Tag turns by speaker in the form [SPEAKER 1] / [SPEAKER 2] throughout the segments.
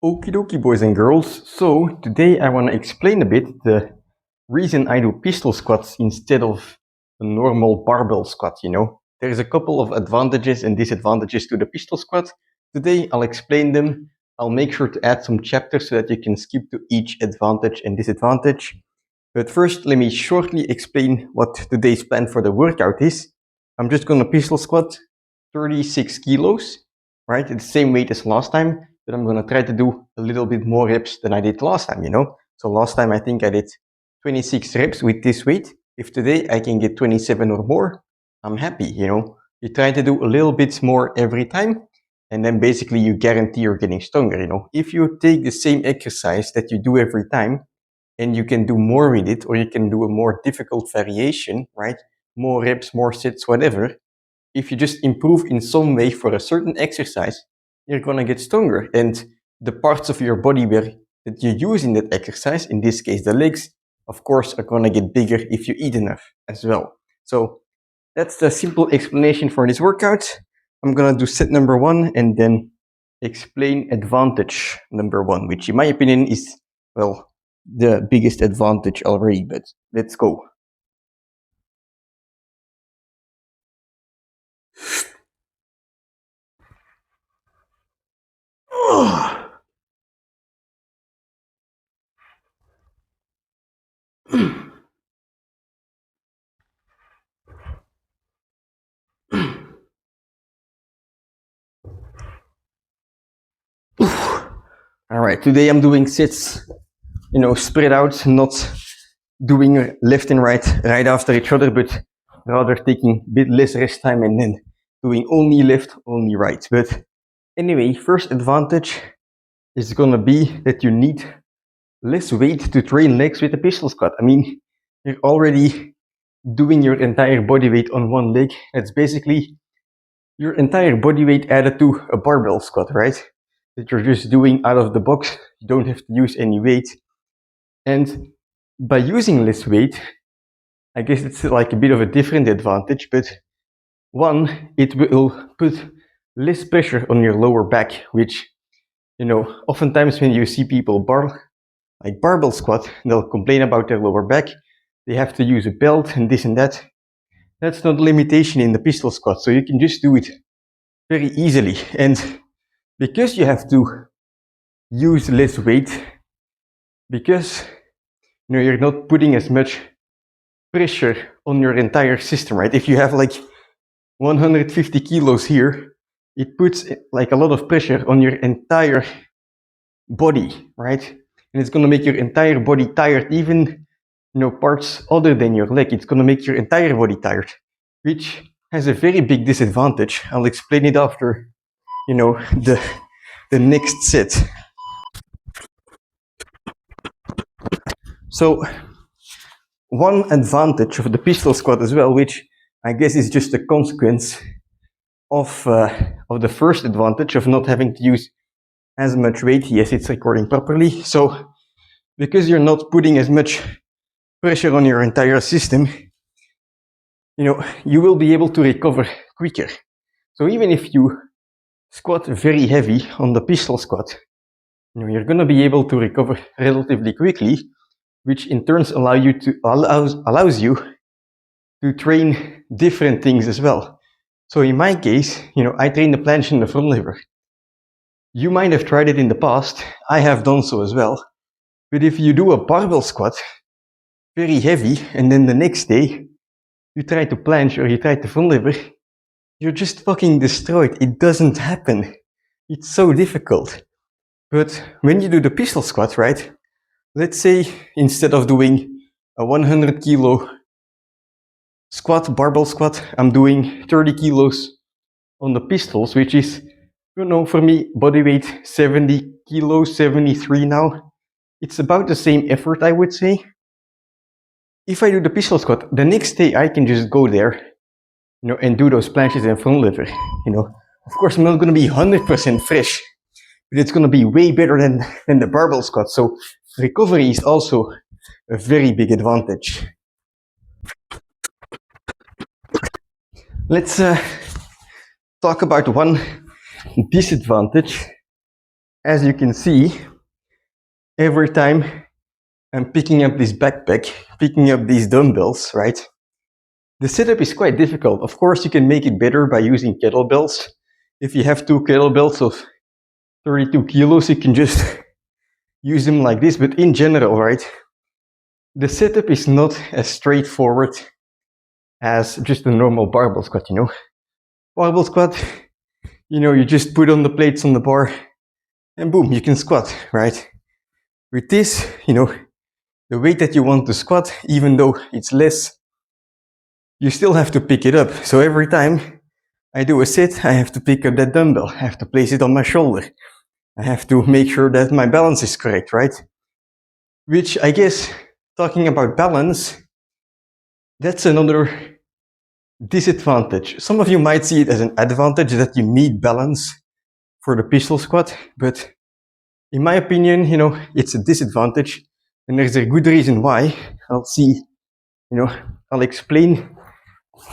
[SPEAKER 1] Okie dokie, boys and girls. So today I want to explain a bit the reason I do pistol squats instead of a normal barbell squat, There's a couple of advantages and disadvantages to the pistol squat. Today I'll explain them. I'll make sure to add some chapters so that you can skip to each advantage and disadvantage. But first, let me shortly explain what today's plan for the workout is. I'm just going to pistol squat 36 kilos, right? It's the same weight as last time, but I'm going to try to do a little bit more reps than I did last time, So last time I think I did 26 reps with this weight. If today I can get 27 or more, I'm happy, You try to do a little bit more every time, and then basically you guarantee you're getting stronger, If you take the same exercise that you do every time, and you can do more with it, or you can do a more difficult variation, right? More reps, more sets, whatever. If you just improve in some way for a certain exercise, you're gonna get stronger. And the parts of your body that you use in that exercise, in this case the legs, of course, are gonna get bigger if you eat enough as well. So that's the simple explanation for this workout. I'm gonna do set number 1 and then explain advantage number 1, which in my opinion is, well, the biggest advantage already, but let's go. All right, today I'm doing sets, spread out, not doing left and right after each other, but rather taking a bit less rest time and then doing only left, only right. But anyway, first advantage is gonna be that you need less weight to train legs with a pistol squat. I mean, you're already doing your entire body weight on one leg. That's basically your entire body weight added to a barbell squat, right? That you're just doing out of the box. You don't have to use any weight. And by using less weight, I guess it's like a bit of a different advantage, but one, it will put less pressure on your lower back, which, oftentimes when you see people barbell squat, they'll complain about their lower back. They have to use a belt and this and that. That's not a limitation in the pistol squat, so you can just do it very easily. And because you have to use less weight, because you're not putting as much pressure on your entire system, right? If you have like 150 kilos here, it puts like a lot of pressure on your entire body, right? And it's going to make your entire body tired, even parts other than your leg. It's going to make your entire body tired, which has a very big disadvantage. I'll explain it after, the next set. So one advantage of the pistol squat as well, which I guess is just a consequence of the first advantage of not having to use as much weight. Yes, it's recording properly. So because you're not putting as much pressure on your entire system, you will be able to recover quicker. So even if you squat very heavy on the pistol squat, you're going to be able to recover relatively quickly, which in turn allows you to train different things as well. So in my case, I train the planche and the front lever. You might have tried it in the past. I have done so as well. But if you do a barbell squat, very heavy, and then the next day you try to planche or you try to front lever, you're just fucking destroyed. It doesn't happen. It's so difficult. But when you do the pistol squat, right? Let's say instead of doing a 100 kilo barbell squat, I'm doing 30 kilos on the pistols, which is, for me, body weight 70 kilos, 73 now. It's about the same effort, I would say. If I do the pistol squat, the next day I can just go there, and do those planches and front lever. Of course, I'm not going to be 100% fresh, but it's going to be way better than the barbell squat. So recovery is also a very big advantage. Let's talk about one disadvantage as you can see, every time I'm picking up this backpack, picking up these dumbbells, right? The setup is quite difficult. Of course, you can make it better by using kettlebells. If you have 2 kettlebells of 32 kilos, you can just use them like this. But in general, right, the setup is not as straightforward as just a normal barbell squat, you know. Barbell squat, you know, you just put on the plates on the bar and boom, you can squat, right? With this, you know, the weight that you want to squat, even though it's less, you still have to pick it up. So every time I do a sit, I have to pick up that dumbbell. I have to place it on my shoulder. I have to make sure that my balance is correct, right? Which I guess, talking about balance, that's another disadvantage. Some of you might see it as an advantage that you need balance for the pistol squat, but in my opinion, you know, it's a disadvantage, and there's a good reason why. I'll explain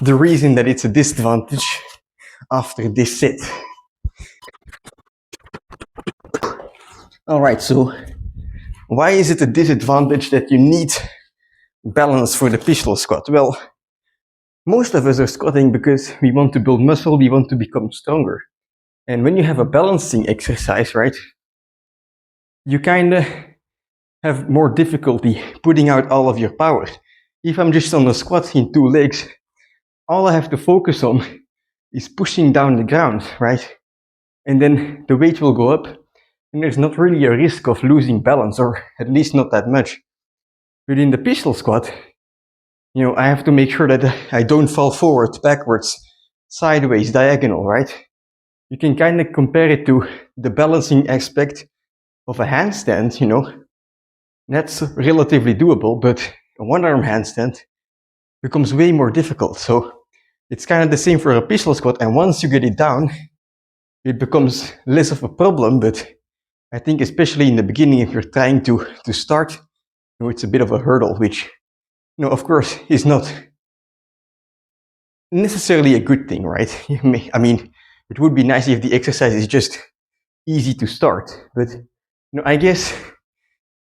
[SPEAKER 1] the reason that it's a disadvantage after this set. All right, so why is it a disadvantage that you need balance for the pistol squat? Well, most of us are squatting because we want to build muscle, we want to become stronger. And when you have a balancing exercise, right, you kind of have more difficulty putting out all of your power. If I'm just on a squat in 2 legs, all I have to focus on is pushing down the ground, right? And then the weight will go up, and there's not really a risk of losing balance, or at least not that much. But in the pistol squat, you know, I have to make sure that I don't fall forward, backwards, sideways, diagonal, right? You can kind of compare it to the balancing aspect of a handstand, you know. That's relatively doable, but a 1-arm handstand becomes way more difficult. So it's kind of the same for a pistol squat, and once you get it down, it becomes less of a problem. But I think especially in the beginning, if you're trying to start, you know, it's a bit of a hurdle, which, you know, of course, is not necessarily a good thing, right? I mean, it would be nice if the exercise is just easy to start, but, you know, I guess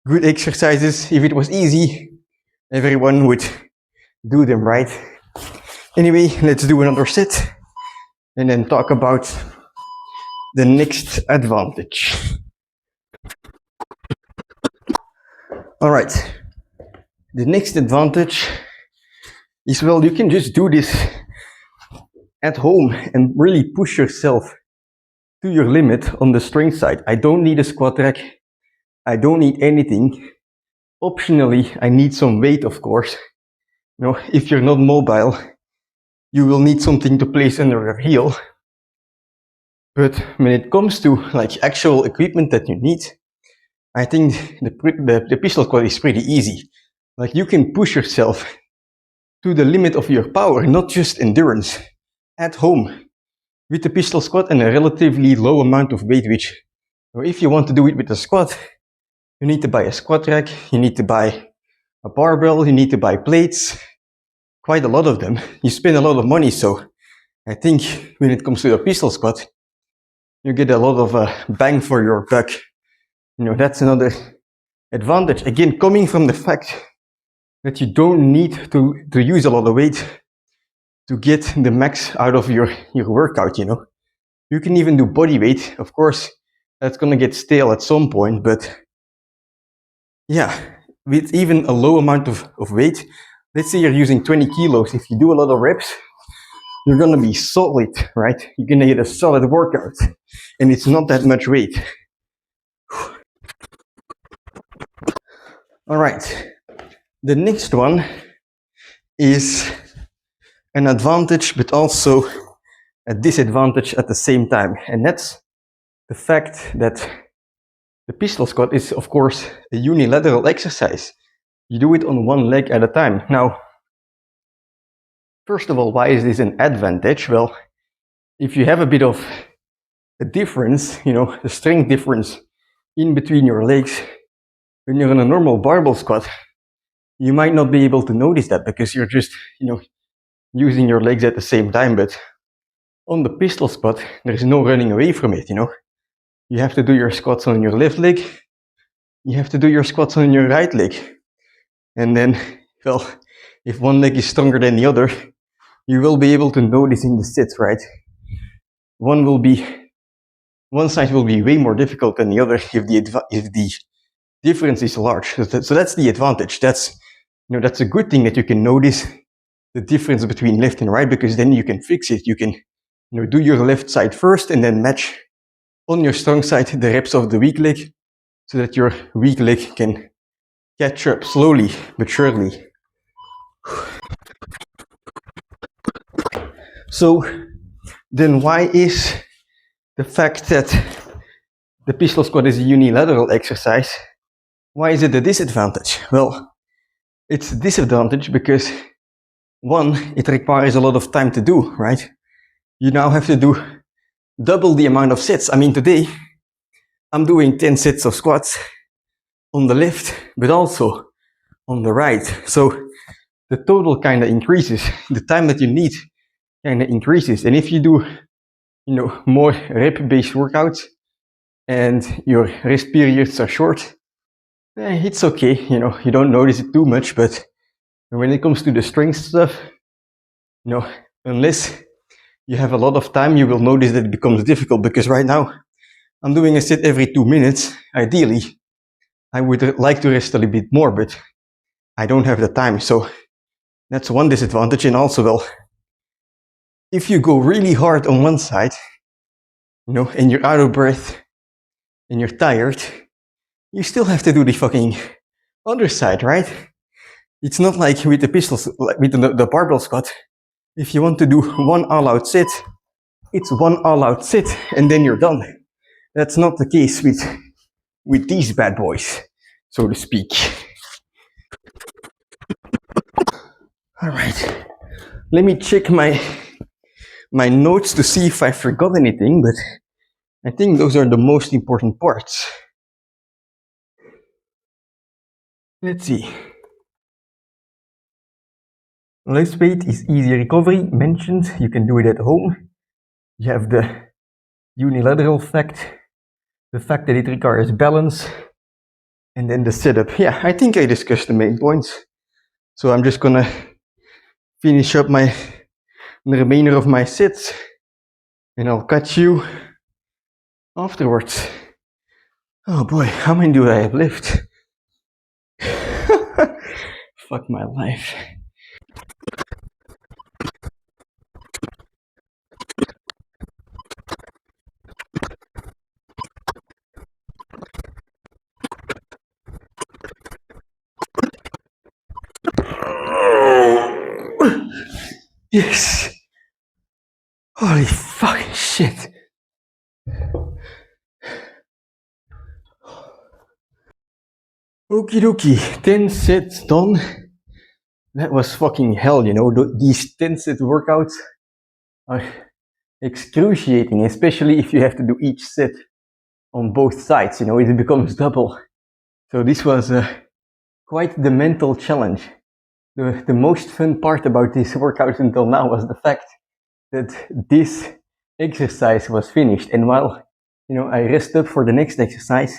[SPEAKER 1] good exercises, if it was easy, everyone would do them, right? Anyway, let's do another set and then talk about the next advantage. All right, the next advantage is, well, you can just do this at home and really push yourself to your limit on the strength side. I don't need a squat rack. I don't need anything. Optionally, I need some weight, of course. You know, if you're not mobile, you will need something to place under your heel. But when it comes to like actual equipment that you need, I think the pistol squat is pretty easy. Like, you can push yourself to the limit of your power, not just endurance, at home with the pistol squat and a relatively low amount of weight, which, or if you want to do it with a squat, you need to buy a squat rack, you need to buy a barbell, you need to buy plates, quite a lot of them. You spend a lot of money, so I think when it comes to the pistol squat, you get a lot of bang for your buck. You know, that's another advantage. Again, coming from the fact that you don't need to use a lot of weight to get the max out of your workout, you know. You can even do body weight. Of course, that's gonna get stale at some point, but yeah, with even a low amount of weight, let's say you're using 20 kilos, if you do a lot of reps, you're gonna be solid, right? You're gonna get a solid workout, and it's not that much weight. All right, the next one is an advantage, but also a disadvantage at the same time, and that's the fact that the pistol squat is, of course, a unilateral exercise. You do it on one leg at a time. Now, first of all, why is this an advantage? Well, if you have a bit of a difference, you know, the strength difference in between your legs, when you're on a normal barbell squat, you might not be able to notice that because you're just, you know, using your legs at the same time. But on the pistol squat, there's no running away from it, you know. you have to do your squats on your left leg, you have to do your squats on your right leg. And then, well, if one leg is stronger than the other, you will be able to notice in the sits, right? One side will be way more difficult than the other if the difference is large. So that's the advantage. That's a good thing that you can notice the difference between left and right, because then you can fix it. You can do your left side first and then match on your strong side the reps of the weak leg, so that your weak leg can catch up slowly but surely. So then why is the fact that the pistol squat is a unilateral exercise, why is it a disadvantage? Well, it's a disadvantage because, one, it requires a lot of time to do, right? You now have to do double the amount of sets. I mean, today I'm doing 10 sets of squats on the left, but also on the right. So the total kind of increases. The time that you need kind of increases. And if you do, more rep-based workouts and your rest periods are short, it's okay. You don't notice it too much. But when it comes to the strength stuff, unless you have a lot of time, you will notice that it becomes difficult, because right now I'm doing a set every 2 minutes. Ideally, I would like to rest a little bit more, but I don't have the time. So that's one disadvantage. And also, well, if you go really hard on one side, and you're out of breath and you're tired, you still have to do the fucking other side, right? It's not like with the pistols, like with the barbell squat. If you want to do one all-out sit, it's one all-out sit and then you're done. That's not the case with these bad boys, so to speak. All right, let me check my notes to see if I forgot anything, but I think those are the most important parts. Let's see. Less weight is easy recovery, mentioned. You can do it at home. You have the unilateral fact, the fact that it requires balance, and then the setup. Yeah, I think I discussed the main points. So I'm just gonna finish up the remainder of my sets, and I'll catch you afterwards. Oh boy, how many do I have left? Fuck my life. Yes. Holy fucking shit. Okie dokie, 10 sets done. That was fucking hell, these 10 set workouts are excruciating, especially if you have to do each set on both sides, it becomes double. So this was quite the mental challenge. The most fun part about this workout until now was the fact that this exercise was finished, and while I rest up for the next exercise,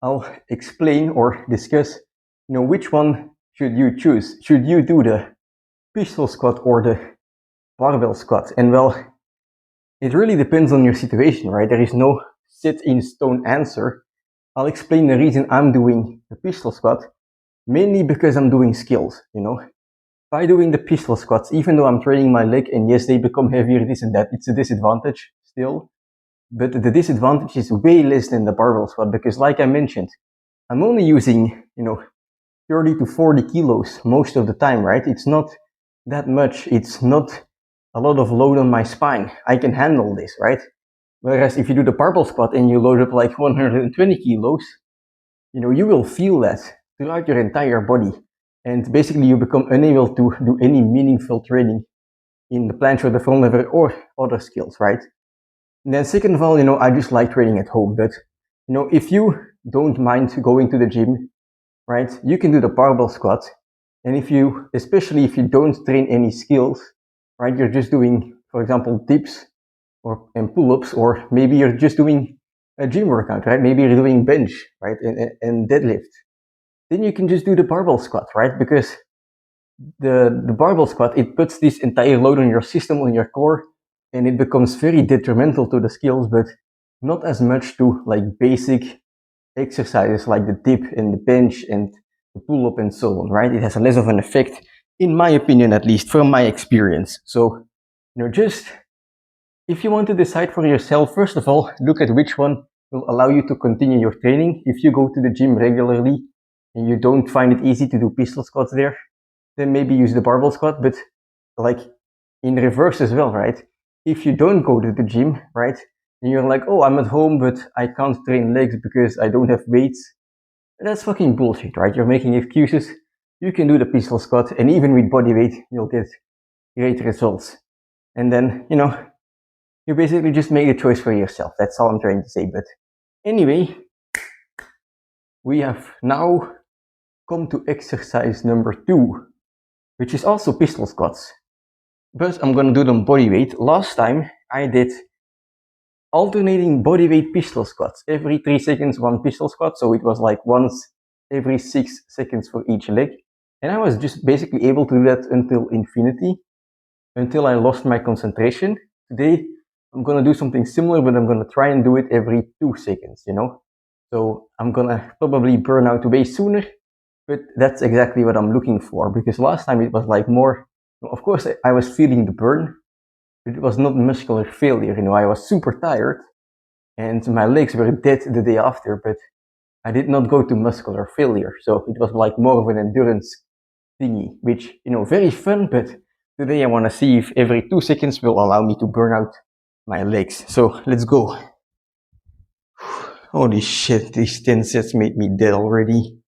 [SPEAKER 1] I'll explain or discuss which one should you choose. Should you do the pistol squat or the barbell squat? And well, it really depends on your situation, right? There is no set in stone answer. I'll explain the reason I'm doing the pistol squat, mainly because I'm doing skills, By doing the pistol squats, even though I'm training my leg, and yes, they become heavier, this and that, it's a disadvantage still. But the disadvantage is way less than the barbell squat, because like I mentioned, I'm only using, 30 to 40 kilos most of the time, right? It's not that much. It's not a lot of load on my spine. I can handle this, right? Whereas if you do the barbell squat and you load up like 120 kilos, you will feel that throughout your entire body. And basically you become unable to do any meaningful training in the planche or the front lever or other skills, right? And then second of all, I just like training at home. But, if you don't mind going to the gym, right, you can do the barbell squat. And especially if you don't train any skills, right, you're just doing, for example, dips and pull-ups, or maybe you're just doing a gym workout, right? Maybe you're doing bench, right? And deadlift. Then you can just do the barbell squat, right? Because the barbell squat, it puts this entire load on your system, on your core, and it becomes very detrimental to the skills, but not as much to like basic exercises like the dip and the bench and the pull up and so on, right? It has less of an effect, in my opinion, at least from my experience. So, just if you want to decide for yourself, first of all, look at which one will allow you to continue your training. If you go to the gym regularly and you don't find it easy to do pistol squats there, then maybe use the barbell squat, but like in reverse as well, right? If you don't go to the gym, right, and you're like, oh, I'm at home, but I can't train legs because I don't have weights, that's fucking bullshit, right? You're making excuses. You can do the pistol squat, and even with body weight, you'll get great results. And then, you basically just make a choice for yourself. That's all I'm trying to say. But anyway, we have now come to exercise number 2, which is also pistol squats. But I'm gonna do them body weight. Last time I did alternating body weight pistol squats. Every 3 seconds, one pistol squat. So it was like once every 6 seconds for each leg. And I was just basically able to do that until infinity, until I lost my concentration. Today, I'm gonna do something similar, but I'm gonna try and do it every 2 seconds, So I'm gonna probably burn out way sooner, but that's exactly what I'm looking for, because last time it was like more, of course I was feeling the burn, but it was not muscular failure, I was super tired and my legs were dead the day after, but I did not go to muscular failure. So it was like more of an endurance thingy, which, very fun, but today I want to see if every 2 seconds will allow me to burn out my legs. So let's go. Holy shit, these 10 sets made me dead already.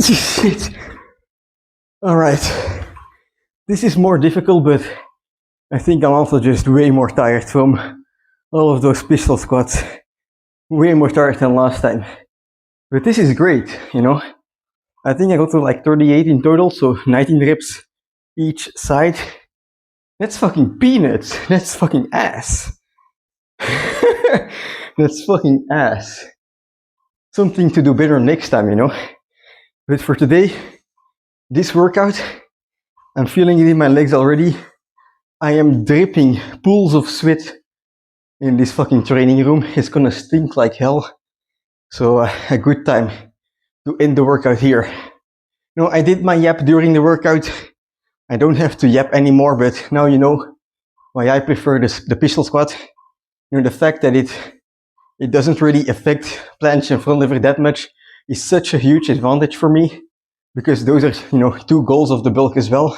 [SPEAKER 1] Shit. All right. This is more difficult, but I think I'm also just way more tired from all of those pistol squats. Way more tired than last time. But this is great, I think I got to like 38 in total, so 19 reps each side. That's fucking peanuts. That's fucking ass. That's fucking ass. Something to do better next time, But for today, this workout, I'm feeling it in my legs already. I am dripping pools of sweat in this fucking training room. It's gonna stink like hell. So a good time to end the workout here. I did my yap during the workout. I don't have to yap anymore, but now you know why I prefer the pistol squat. The fact that it doesn't really affect planche and front lever that much is such a huge advantage for me, because those are, 2 goals of the bulk as well.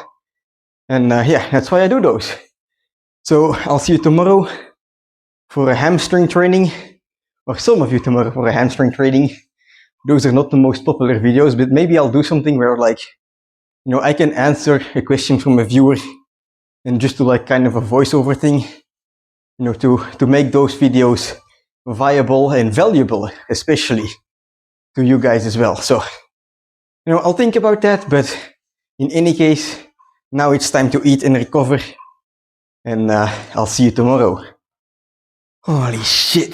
[SPEAKER 1] And yeah, that's why I do those. So I'll see you tomorrow for a hamstring training, or some of you tomorrow for a hamstring training. Those are not the most popular videos, but maybe I'll do something where I can answer a question from a viewer and just do like kind of a voiceover thing, to make those videos viable and valuable, especially to you guys as well. So, I'll think about that, but in any case, now it's time to eat and recover, and I'll see you tomorrow. Holy shit.